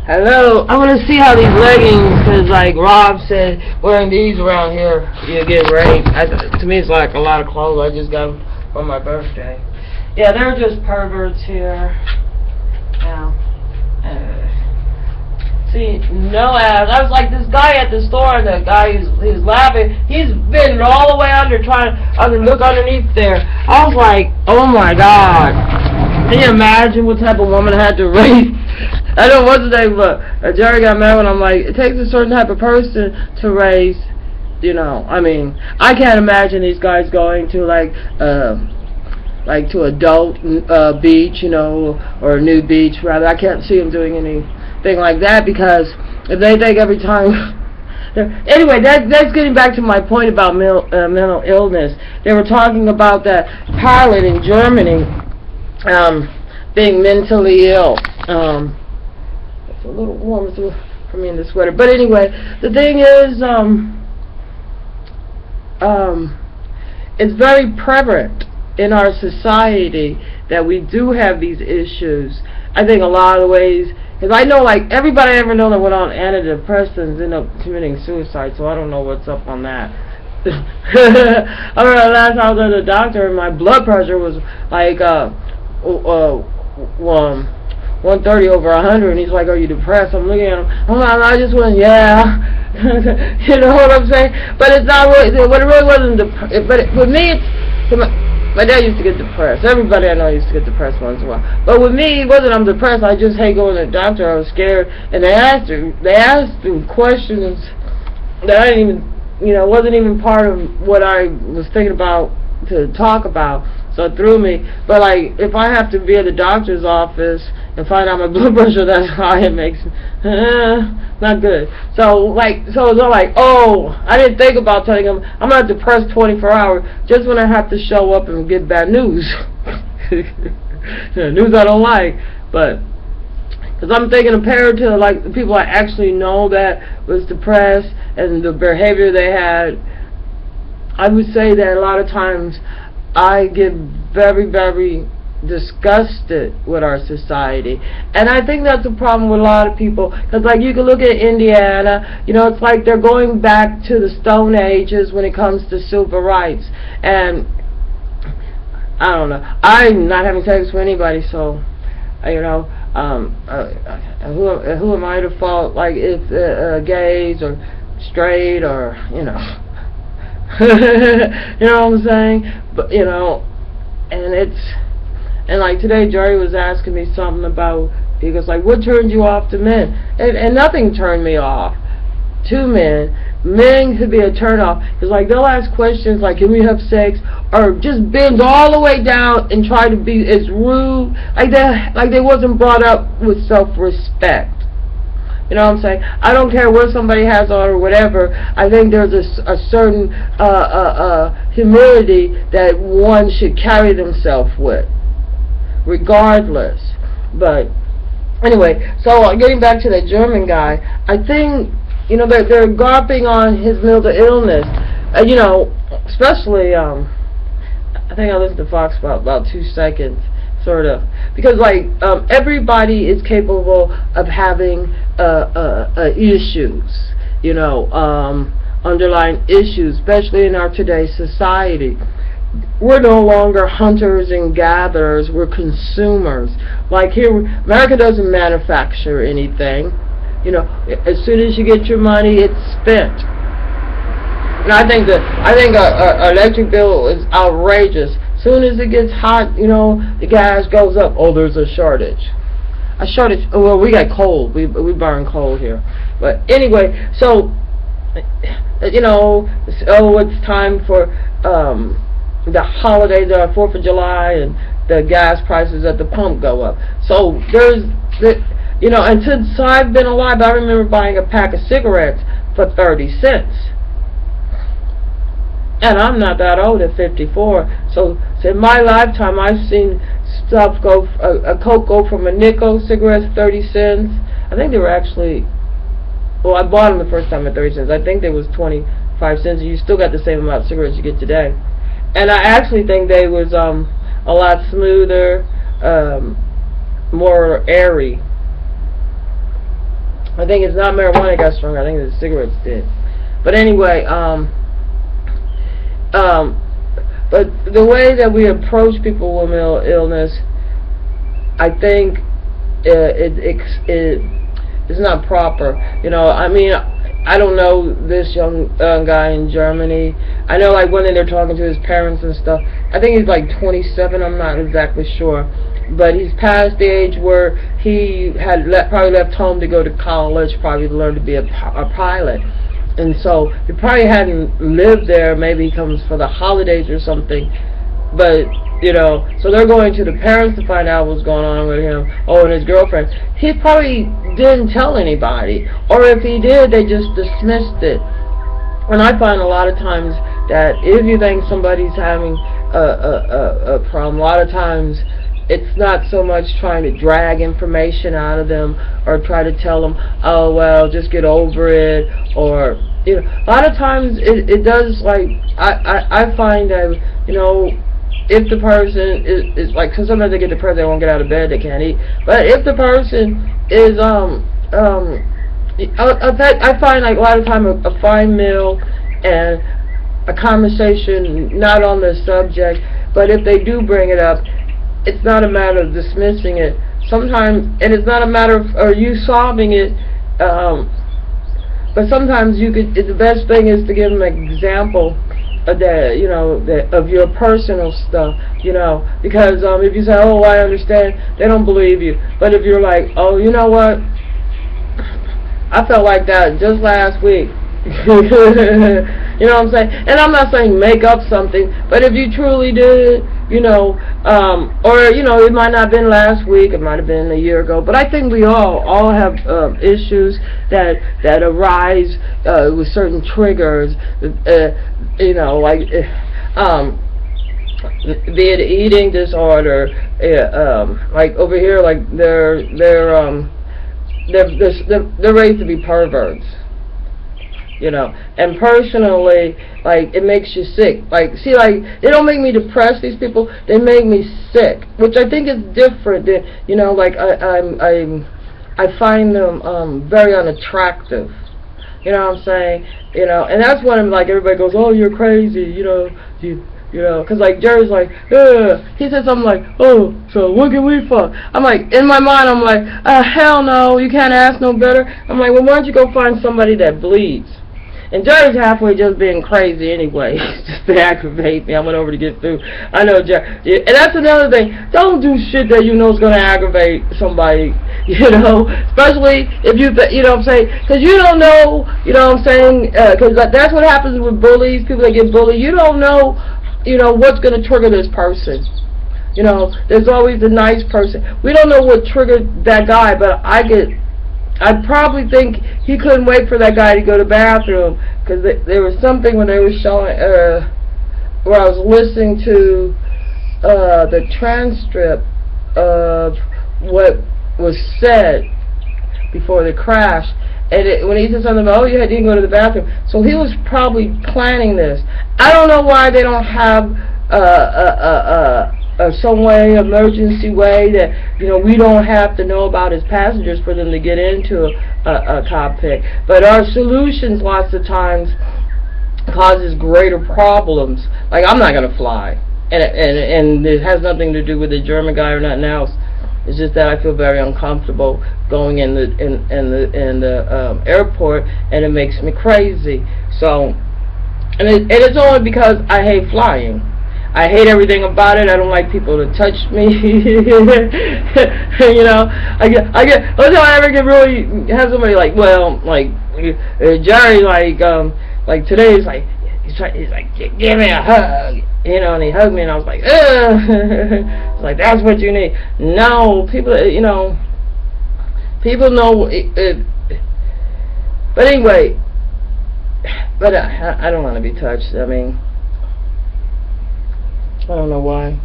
Hello, I want to see how these leggings, because like Rob said, wearing these around here, you get raped. To me, it's like a lot of clothes. I just got them for my birthday. Yeah, they're just perverts here. Yeah. See, no abs. I was like, this guy at the store, and the guy he's laughing. He's been all the way under, trying to look underneath there. I was like, oh my God. Can you imagine what type of woman I had to raise? I don't know what's the name, but Jerry got mad when I'm like, it takes a certain type of person to raise, you know. I mean, I can't imagine these guys going to like to adult beach, you know, or a new beach rather. I can't see them doing anything like that, because if they think every time. Anyway, that's getting back to my point about mental illness. They were talking about that pilot in Germany being mentally ill. It's a little warm for me in the sweater. But anyway, the thing is, it's very prevalent in our society that we do have these issues. I think a lot of the ways, because I know like everybody I ever know that went on antidepressants ended up committing suicide, so I don't know what's up on that. I remember last time I was at the doctor and my blood pressure was like 130 over 100, and he's like, are you depressed? I'm looking at him, I just went, yeah. You know what I'm saying? But it's not really, but it really wasn't with me, my dad used to get depressed. Everybody I know used to get depressed once in a while. But with me, it wasn't I'm depressed, I just hate going to the doctor. I was scared, and they asked him questions that I didn't even, you know, wasn't even part of what I was thinking about to talk about. So it threw me. But like, if I have to be at the doctor's office and find out my blood pressure that's high, it makes not good. So it's all like, oh, I didn't think about telling him I'm not depressed 24 hours just when I have to show up and get bad news. News I don't like, but because I'm thinking compared to like the people I actually know that was depressed and the behavior they had, I would say that a lot of times I get very, very disgusted with our society. And I think that's a problem with a lot of people. Because like you can look at Indiana, you know, it's like they're going back to the Stone Ages when it comes to civil rights. And I don't know. I'm not having sex with anybody, so, you know, who am I to fault? Like if gays or straight or, you know. You know what I'm saying? But you know, and like today Jerry was asking me something about, he goes like, what turns you off to men? And nothing turned me off to men. Men could be a turn off, because like they'll ask questions like, can we have sex, or just bend all the way down and try to be as rude, like they wasn't brought up with self-respect. You know what I'm saying? I don't care what somebody has on or whatever. I think there's a certain humility that one should carry themselves with, regardless. But anyway, so getting back to that German guy, I think, you know, they're garping on his mental illness. You know, especially, I think I listened to Fox about 2 seconds. Sort of, because like everybody is capable of having issues, you know, underlying issues, especially in our today's society. We're no longer hunters and gatherers, we're consumers. Like here, America doesn't manufacture anything. You know, as soon as you get your money, it's spent. And I think our electric bill is outrageous. Soon as it gets hot, you know, the gas goes up. Oh, there's a shortage. Well, we got coal. We burn coal here. But anyway, so, you know, it's time for the holidays, 4th of July, and the gas prices at the pump go up. So there's, you know, and since I've been alive, I remember buying a pack of cigarettes for 30 cents. And I'm not that old at 54. So in my lifetime, I've seen stuff go, a Coke go from a nickel, cigarettes 30 cents. I think they were actually, well, I bought them the first time at 30 cents. I think they was 25 cents. You still got the same amount of cigarettes you get today. And I actually think they was a lot smoother, more airy. I think it's not marijuana got stronger. I think the cigarettes did. But anyway, but the way that we approach people with mental illness, I think it's not proper. You know, I mean, I don't know this young guy in Germany. I know, like, when they're talking to his parents and stuff, I think he's like 27, I'm not exactly sure. But he's past the age where he had probably left home to go to college, probably to learn to be a pilot. And so he probably hadn't lived there. Maybe he comes for the holidays or something. But, you know, so they're going to the parents to find out what's going on with him. Oh, and his girlfriend. He probably didn't tell anybody. Or if he did, they just dismissed it. And I find a lot of times that if you think somebody's having a problem, a lot of times it's not so much trying to drag information out of them or try to tell them, oh, well, just get over it, or, you know, a lot of times it does, like, I find that, you know, if the person is like, because sometimes they get depressed, they won't get out of bed, they can't eat, but if the person is, I find, like, a lot of time a fine meal and a conversation not on the subject, but if they do bring it up, it's not a matter of dismissing it. Sometimes, and it's not a matter of you solving it, but sometimes you could. The best thing is to give them an example of that, you know, of your personal stuff, you know, because if you say, "Oh, I understand," they don't believe you. But if you're like, "Oh, you know what? I felt like that just last week." You know what I'm saying? And I'm not saying make up something, but if you truly did, you know, or, you know, it might not have been last week, it might have been a year ago, but I think we all have issues that arise with certain triggers, you know, like be it eating disorder, like over here, like they're raised to be perverts. You know, and personally, like, it makes you sick. Like, see, like, they don't make me depressed, these people, they make me sick, which I think is different than, you know, like, I find them very unattractive. You know what I'm saying? You know, and that's when I'm like, everybody goes, oh, you're crazy, you know, you know, because, like, Jerry's like, he said something like, oh, so what can we fuck? I'm like, in my mind, I'm like, hell no, you can't ask no better. I'm like, well, why don't you go find somebody that bleeds? And Jerry's halfway just being crazy anyway, just to aggravate me. I went over to get through. I know Jerry. Yeah, and that's another thing. Don't do shit that you know is going to aggravate somebody, you know. Especially if you know what I'm saying. Because you don't know, you know what I'm saying. Because that's what happens with bullies, people that get bullied. You don't know, you know, what's going to trigger this person. You know, there's always the nice person. We don't know what triggered that guy, but I probably think he couldn't wait for that guy to go to the bathroom, because there was something when they were showing, where I was listening to the transcript of what was said before the crash, and when he said something about, oh, you didn't go to the bathroom, so he was probably planning this. I don't know why they don't have some way, emergency way that, you know, we don't have to know about as passengers for them to get into a cockpit. But our solutions lots of times causes greater problems. Like, I'm not gonna fly, and it has nothing to do with the German guy or nothing else. It's just that I feel very uncomfortable going in the airport, and it makes me crazy. So, and it's only because I hate flying. I hate everything about it. I don't like people to touch me. You know, I get. Only time I ever get really have somebody like, well, like Jerry, like today, he's like, give me a hug, you know, and he hugged me, and I was like, ugh. It's like, that's what you need. No, people, you know, people know. But anyway, but I don't want to be touched. I mean, I don't know why,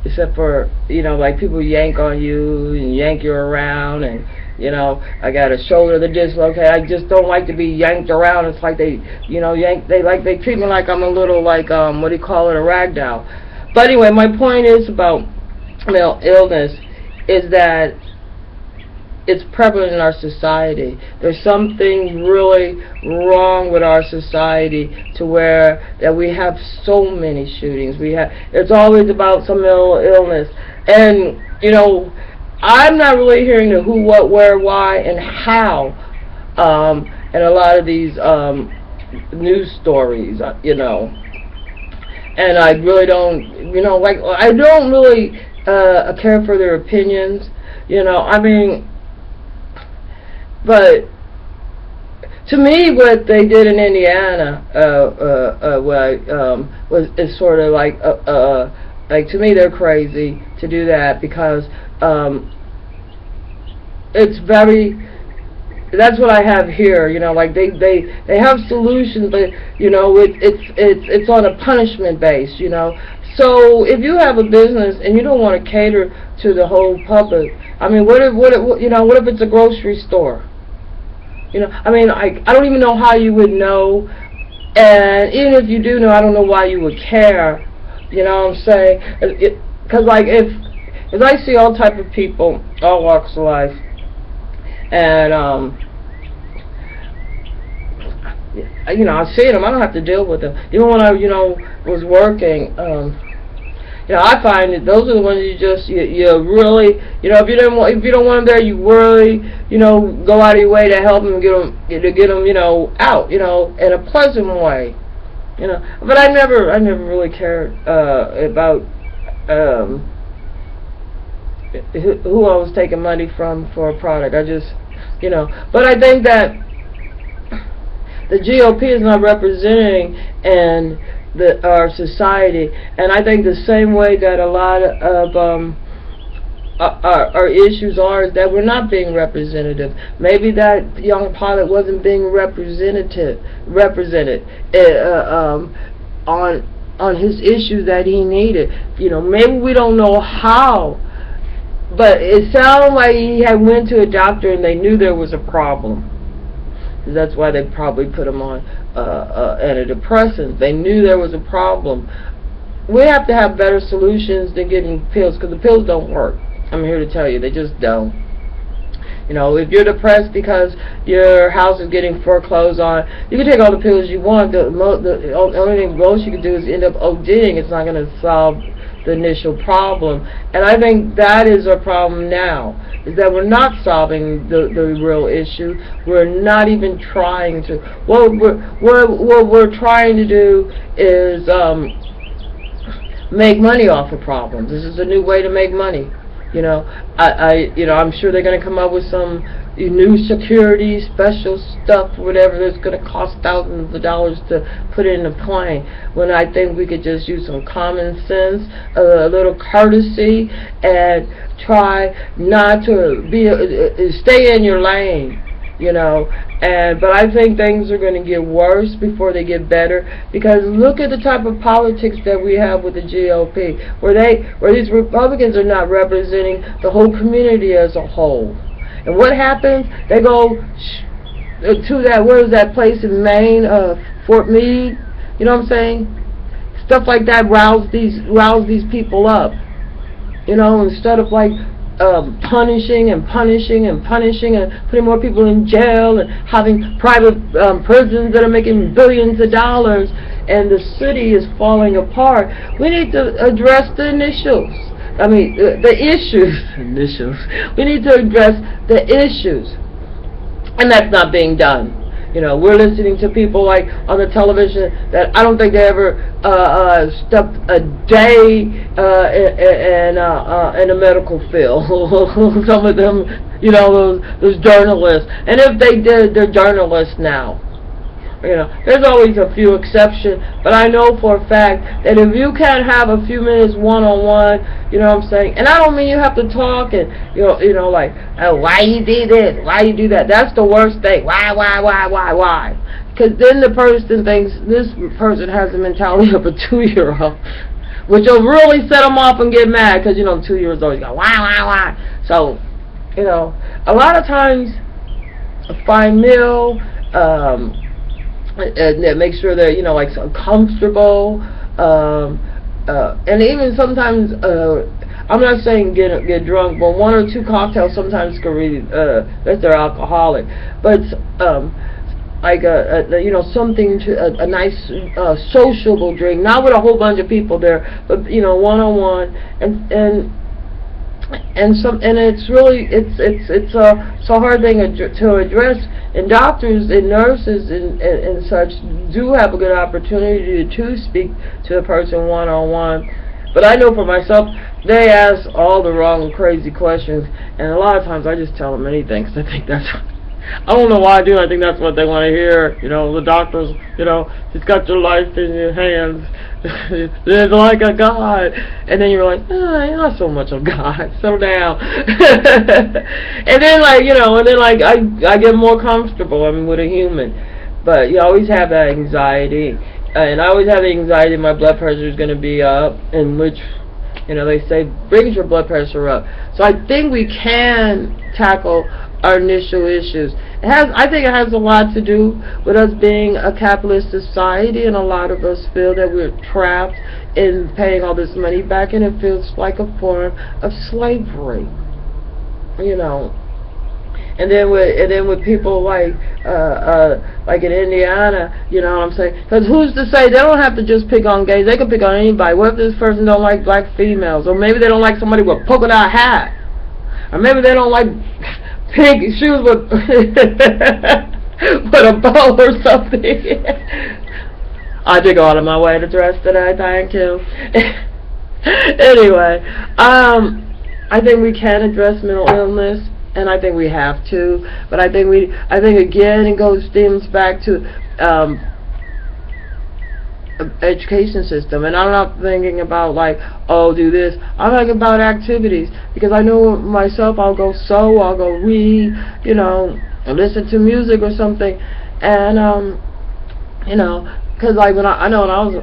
except for, you know, like, people yank on you and yank you around, and, you know, I got a shoulder that dislocated. I just don't like to be yanked around. It's like they, you know, they treat me like I'm a little, like, what do you call it, a rag doll. But anyway, my point is about mental illness is that it's prevalent in our society. There's something really wrong with our society to where that we have so many shootings. It's always about some illness, and you know, I'm not really hearing the who, what, where, why, and how, and a lot of these news stories, you know. And I really don't, you know, like, I don't really care for their opinions, you know. I mean, but to me, what they did in Indiana is sort of like to me, they're crazy to do that, because it's very. That's what I have here, you know. Like they have solutions, but you know, it's on a punishment base, you know. So if you have a business and you don't want to cater to the whole public, I mean, what if it's a grocery store? You know, I mean, I don't even know how you would know, and even if you do know, I don't know why you would care. You know what I'm saying? Because like if I see all type of people, all walks of life, and you know, I see them. I don't have to deal with them. Even when I, you know, was working, you know, I find that those are the ones you really, you know, if you don't want them there, you really, you know, go out of your way to help them, get them, you know, out, you know, in a pleasant way, you know. But I never really cared about who I was taking money from for a product. I just, you know. But I think that the GOP is not representing in our society, and I think the same way that a lot of our issues are, is that we're not being representative. Maybe that young pilot wasn't being represented on his issues that he needed. You know, maybe we don't know how, but it sounded like he had went to a doctor and they knew there was a problem. That's why they probably put him on antidepressants. They knew there was a problem. We have to have better solutions than getting pills, because the pills don't work. I'm here to tell you, they just don't. You know, if you're depressed because your house is getting foreclosed on, you can take all the pills you want. The only thing most you can do is end up ODing. It's not going to solve the initial problem. And I think that is our problem now, is that we're not solving the real issue. We're not even trying to. What we're trying to do is make money off of problems. This is a new way to make money. You know, I'm sure they're going to come up with some new security, special stuff, whatever that's going to cost thousands of dollars to put in a plane. When I think we could just use some common sense, a little courtesy, and try not to stay in your lane. You know, but I think things are going to get worse before they get better, because look at the type of politics that we have with the GOP, where these Republicans are not representing the whole community as a whole. And what happens? They go to that, where is that place in Maine, Fort Meade? You know what I'm saying? Stuff like that rouse these people up. You know, instead of like punishing and putting more people in jail and having private prisons that are making billions of dollars, and the city is falling apart. We need to address the initials. I mean, the issues. Initials. We need to address the issues, and that's not being done. You know, we're listening to people like on the television that I don't think they ever stepped a day in a medical field. Some of them, you know, those journalists. And if they did, they're journalists now. You know, there's always a few exceptions, but I know for a fact that if you can't have a few minutes one-on-one, you know what I'm saying? And I don't mean you have to talk and, you know, like, oh, why you do this? Why you do that? That's the worst thing. Why? Because then the person thinks this person has the mentality of a 2-year-old, which will really set them off and get mad, because, you know, 2-year-olds always go, why? So, you know, a lot of times, a fine meal, and make sure they're, you know, like, comfortable, and even sometimes I'm not saying get drunk, but 1 or 2 cocktails sometimes can really if they're alcoholic. But like you know, something to a nice sociable drink, not with a whole bunch of people there, but you know, one-on-one, and it's really it's a hard thing to address, and doctors and nurses and such do have a good opportunity to speak to a person one-on-one. But I know for myself, they ask all the wrong crazy questions, and a lot of times I just tell them anything, because I think that's, I don't know why I do, I think that's what they want to hear. You know, the doctors, you know, it's got your life in your hands. It's like a God. And then you're like, you're not so much of God. Slow down. And then, like, you know, and then, like, I get more comfortable, I mean, with a human. But you always have that anxiety. And I always have the anxiety my blood pressure is going to be up, in which, you know, they say brings your blood pressure up. So I think we can tackle our initial issues. I think it has a lot to do with us being a capitalist society, and a lot of us feel that we're trapped in paying all this money back, and it feels like a form of slavery, you know. And then with people like in Indiana, you know what I'm saying? Because who's to say they don't have to just pick on gays? They can pick on anybody. What if this person don't like black females, or maybe they don't like somebody with a polka dot hat, or maybe they don't like pink shoes with with a bow or something. I did go out of my way to dress today. Thank you. Anyway, I think we can address mental illness. And I think we have to, but I think again it stems back to education system. And I'm not thinking about like, oh, do this. I'm thinking about activities, because I know myself. I'll go read, you know, and listen to music or something, and you know, because like when I was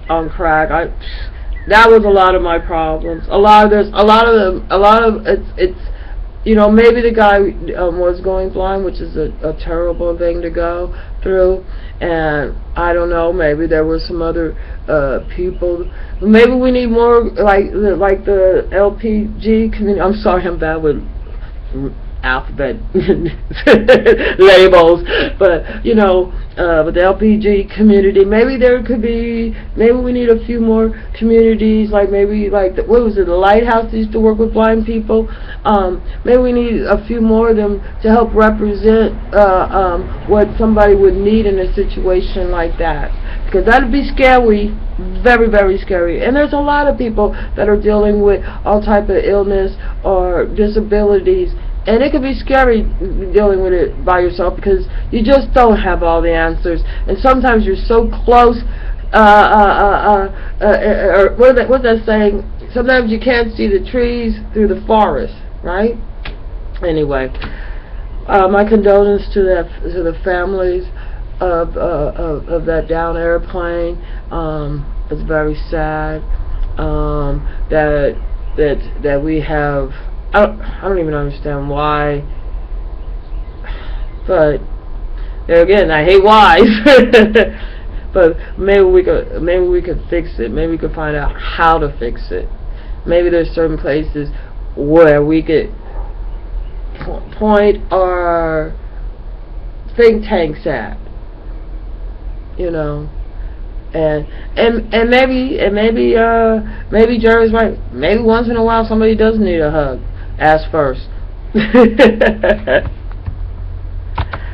on crack, that was a lot of my problems. A lot of it's. You know, maybe the guy was going blind, which is a terrible thing to go through, and I don't know, maybe there were some other people. Maybe we need more like the LPG community. I'm sorry, I'm bad with alphabet labels, but you know, with the LPG community, maybe we need a few more communities, like maybe like the Lighthouse that used to work with blind people. Maybe we need a few more of them to help represent what somebody would need in a situation like that, because that'd be scary, very, very scary. And there's a lot of people that are dealing with all type of illness or disabilities, and it can be scary dealing with it by yourself, because you just don't have all the answers. And sometimes you're so close, or what's that saying? Sometimes you can't see the trees through the forest, right? Anyway, my condolences to the families of that down airplane. It's very sad that we have. I don't even understand why, but there again, I hate whys. But maybe we could fix it. Maybe we could find out how to fix it. Maybe there's certain places where we could point our think tanks at, you know. And maybe Jerry's right. Maybe once in a while somebody does need a hug. Ask first.